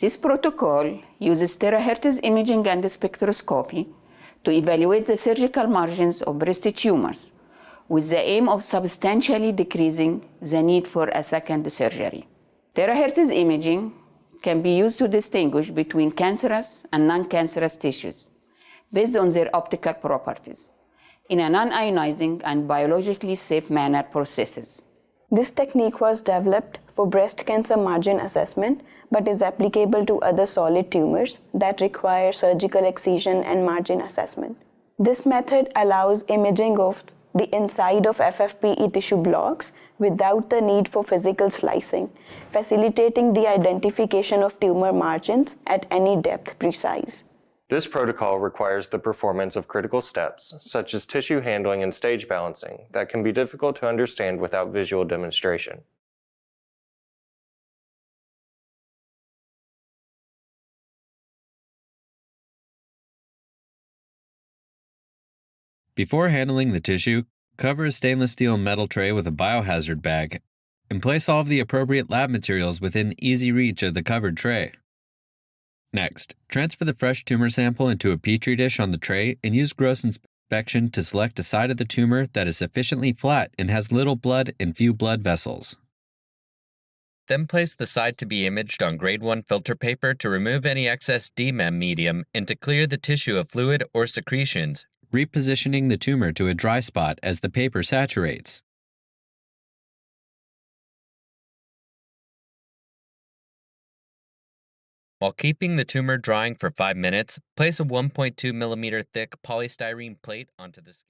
This protocol uses terahertz imaging and spectroscopy to evaluate the surgical margins of breast tumors with the aim of substantially decreasing the need for a second surgery. Terahertz imaging can be used to distinguish between cancerous and non-cancerous tissues based on their optical properties in a non-ionizing and biologically safe manner processes. This technique was developed for breast cancer margin assessment but is applicable to other solid tumors that require surgical excision and margin assessment. This method allows imaging of the inside of FFPE tissue blocks without the need for physical slicing, facilitating the identification of tumor margins at any depth precise. This protocol requires the performance of critical steps, such as tissue handling and stage balancing, that can be difficult to understand without visual demonstration. Before handling the tissue, cover a stainless steel metal tray with a biohazard bag and place all of the appropriate lab materials within easy reach of the covered tray. Next, transfer the fresh tumor sample into a petri dish on the tray and use gross inspection to select a side of the tumor that is sufficiently flat and has little blood and few blood vessels. Then place the side to be imaged on grade 1 filter paper to remove any excess DMEM medium and to clear the tissue of fluid or secretions, repositioning the tumor to a dry spot as the paper saturates. While keeping the tumor drying for 5 minutes, place a 1.2 mm thick polystyrene plate onto the skin.